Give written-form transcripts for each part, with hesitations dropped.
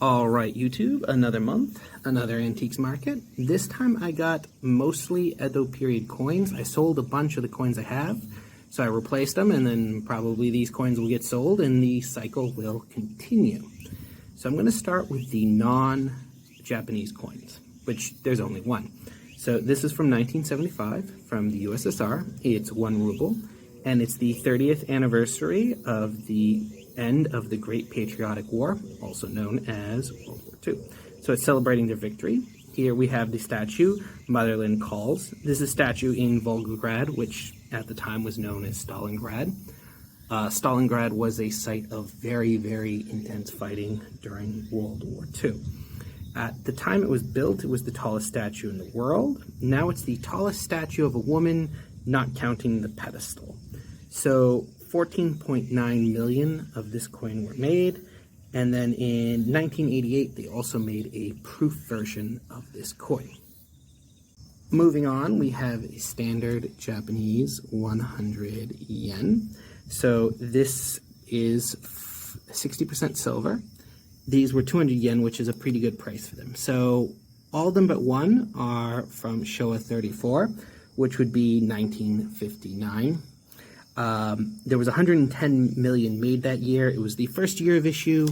All right, YouTube, another month, another antiques market. This time I got mostly Edo Period coins. I sold a bunch of the coins I have, so I replaced them, and then probably these coins will get sold and the cycle will continue. So I'm going to start with the non-Japanese coins, which there's only one. So this is from 1975 from the USSR. It's 1 ruble, and it's the 30th anniversary of the end of the Great Patriotic War, also known as World War II. So it's celebrating their victory. Here we have the statue, Motherland Calls. This is a statue in Volgograd, which at the time was known as Stalingrad. Stalingrad was a site of very, very intense fighting during World War II. At the time it was built, it was the tallest statue in the world. Now it's the tallest statue of a woman, not counting the pedestal. So 14.9 million of this coin were made, and then in 1988 they also made a proof version of this coin. Moving on, we have a standard Japanese 100 yen. So this is 60% silver. These were 200 yen, which is a pretty good price for them. So all of them but one are from Showa 34, which would be 1959. There was 110 million made that year. It was the first year of issue,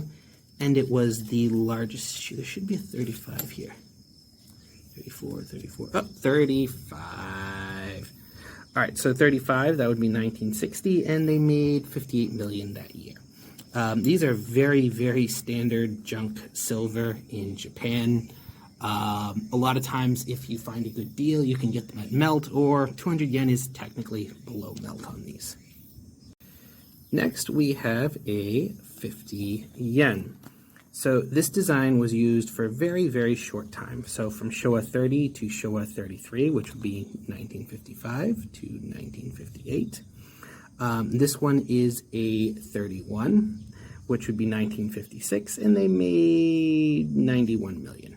and it was the largest issue. There should be a 35 here. 34, 34, oh, 35. All right, so 35, that would be 1960, and they made 58 million that year. These are very, very standard junk silver in Japan. A lot of times, if you find a good deal, you can get them at melt, or 200 yen is technically below melt on these. Next, we have a 50 yen. So this design was used for a very, very short time. So from Showa 30 to Showa 33, which would be 1955 to 1958. This one is a 31, which would be 1956, and they made 91 million.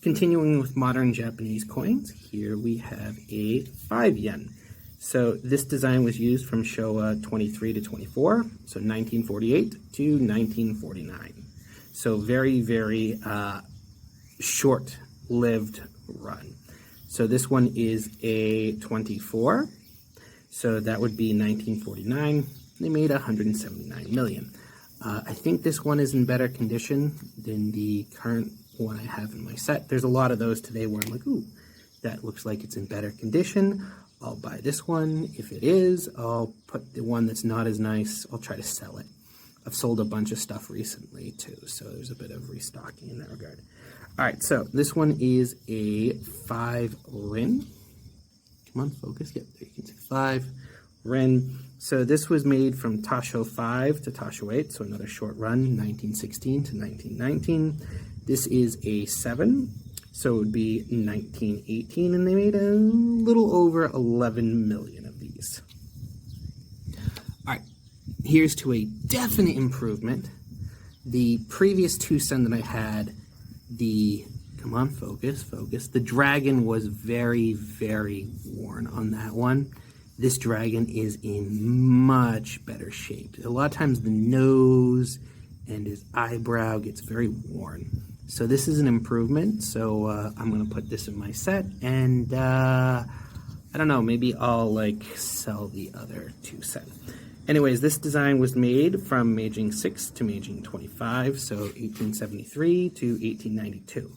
Continuing with modern Japanese coins, here we have a 5 yen. So this design was used from Showa 23 to 24, so 1948 to 1949. So very, very short-lived run. So this one is a 24, so that would be 1949. They made 179 million. I think this one is in better condition than the current one I have in my set. There's a lot of those today where I'm like, ooh, that looks like it's in better condition. I'll buy this one. If it is, I'll put the one that's not as nice. I'll try to sell it. I've sold a bunch of stuff recently too, so there's a bit of restocking in that regard. All right, so this one is a 5 rin. Come on, focus. Yep, there you can see 5 rin. So this was made from Tasho 5 to Tasho 8, so another short run, 1916 to 1919. This is a 7, so it would be 1918, and they made a little over 11 million of these. All right, here's to a definite improvement. The previous 2 sen that I had, come on, focus, focus. The dragon was very, very worn on that one. This dragon is in much better shape. A lot of times the nose and his eyebrow gets very worn. So this is an improvement. So I'm going to put this in my set, and I don't know, maybe I'll sell the other 2 sets. Anyways, this design was made from Meiji 6 to Meiji 25, so 1873 to 1892.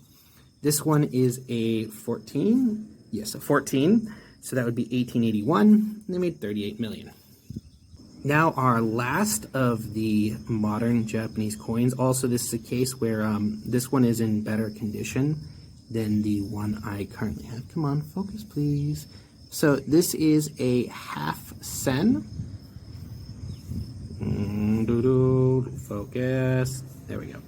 This one is a 14, yes, a 14, so that would be 1881, and they made 38 million. Now our last of the modern Japanese coins. Also, this is a case where this one is in better condition than the one I currently have. Come on, focus please. So this is a half sen. Focus. There we go.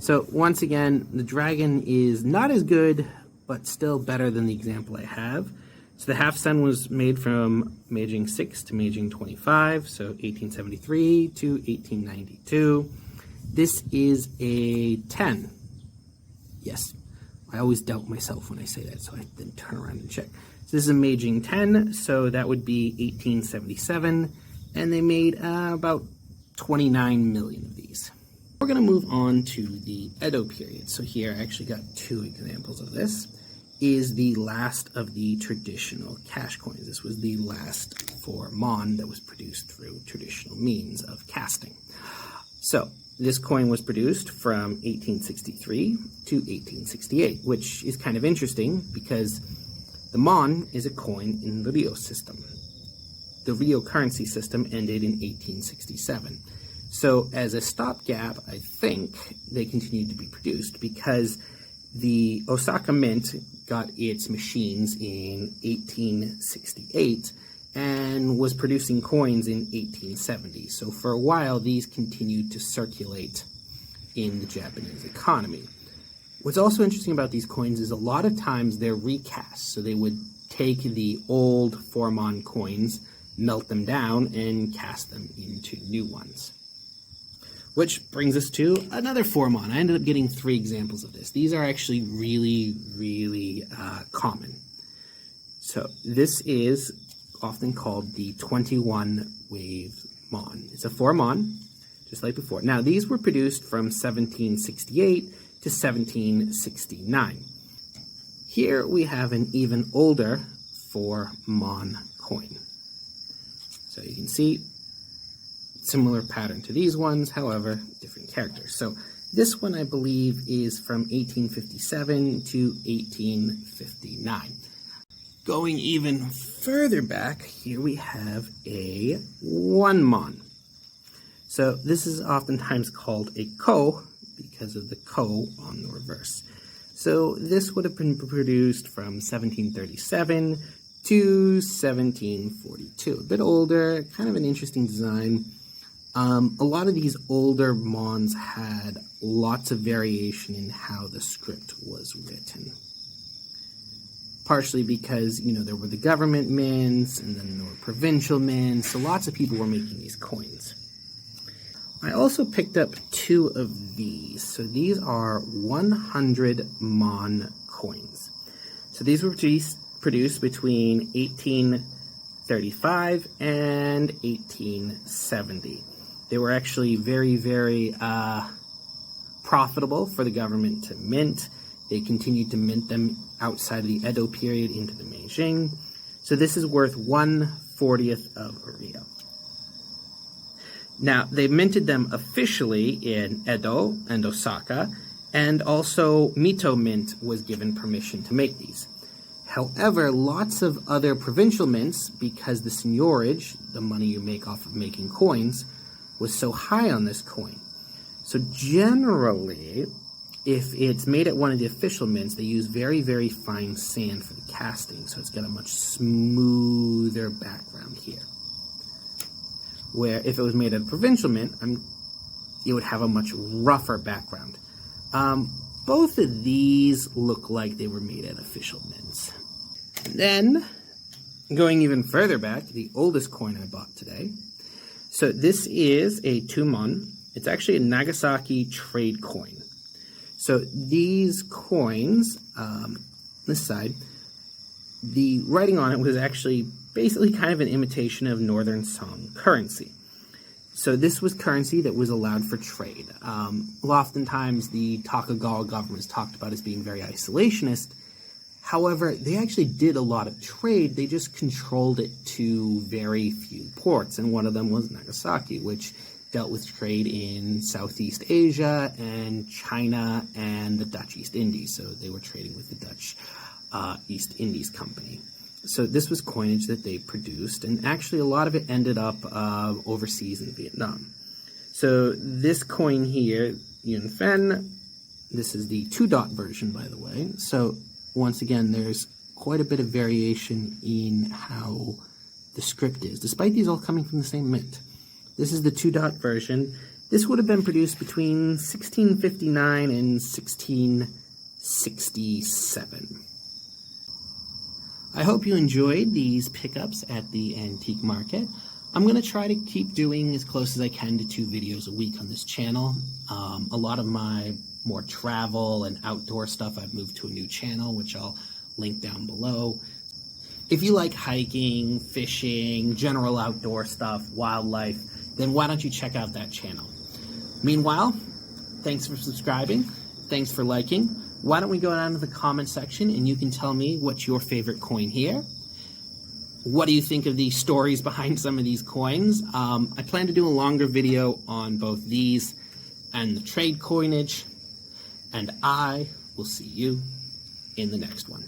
So once again, the dragon is not as good, but still better than the example I have. So the half sen was made from Meiji 6 to Meiji 25, so 1873 to 1892. This is a 10. Yes, I always doubt myself when I say that, so I then turn around and check. So this is a Meiji 10, so that would be 1877, and they made about 29 million of these. We're going to move on to the Edo period. So here I actually got two examples of this. Is the last of the traditional cash coins. This was the last for mon that was produced through traditional means of casting. So this coin was produced from 1863 to 1868, which is kind of interesting because the mon is a coin in the Ryo system. The Ryo currency system ended in 1867. So as a stopgap, I think they continued to be produced because the Osaka Mint got its machines in 1868 and was producing coins in 1870. So for a while, these continued to circulate in the Japanese economy. What's also interesting about these coins is a lot of times they're recast. So they would take the old 4-mon coins, melt them down, and cast them into new ones. Which brings us to another 4-mon. I ended up getting 3 examples of this. These are actually really common. So this is often called the 21 wave mon. It's a 4-mon, just like before. Now these were produced from 1768 to 1769. Here we have an even older 4-mon coin. So you can see similar pattern to these ones, however, different characters. So this one, I believe, is from 1857 to 1859. Going even further back, here we have a 1-mon. So this is oftentimes called a ko because of the ko on the reverse. So this would have been produced from 1737 to 1742. A bit older, kind of an interesting design. A lot of these older mons had lots of variation in how the script was written. Partially because, there were the government mints, and then there were provincial mints, so lots of people were making these coins. I also picked up 2 of these. So these are 100 mon coins. So these were produced between 1835 and 1870. They were actually very profitable for the government to mint. They continued to mint them outside of the Edo period into the Meiji. So this is worth 1/40th of a ryo. Now, they minted them officially in Edo and Osaka, and also Mito Mint was given permission to make these. However, lots of other provincial mints, because the seigniorage, the money you make off of making coins, was so high on this coin. So generally, if it's made at one of the official mints, they use very fine sand for the casting, so it's got a much smoother background here. Where if it was made at a provincial mint, it would have a much rougher background. Both of these look like they were made at official mints. And then, going even further back, the oldest coin I bought today. So this is a 2-mon. It's actually a Nagasaki Trade Coin. So these coins, this side, the writing on it was actually basically kind of an imitation of Northern Song currency. So this was currency that was allowed for trade. Oftentimes the Tokugawa government is talked about as being very isolationist. However, they actually did a lot of trade. They just controlled it to very few ports, and one of them was Nagasaki, which dealt with trade in Southeast Asia and China and the Dutch East Indies. So they were trading with the Dutch East Indies Company. So this was coinage that they produced, and actually a lot of it ended up overseas in Vietnam. So this coin here, Yuen Fen, this is the 2-dot version, by the way. So once again, there's quite a bit of variation in how the script is, despite these all coming from the same mint. This is the 2-dot version. This would have been produced between 1659 and 1667. I hope you enjoyed these pickups at the antique market. I'm going to try to keep doing as close as I can to 2 videos a week on this channel. A lot of my more travel and outdoor stuff, I've moved to a new channel, which I'll link down below. If you like hiking, fishing, general outdoor stuff, wildlife, then why don't you check out that channel? Meanwhile, Thanks for subscribing. Thanks for liking. Why don't we go down to the comment section and you can tell me what's your favorite coin here. What do you think of the stories behind some of these coins? I plan to do a longer video on both these and the trade coinage, and I will see you in the next one.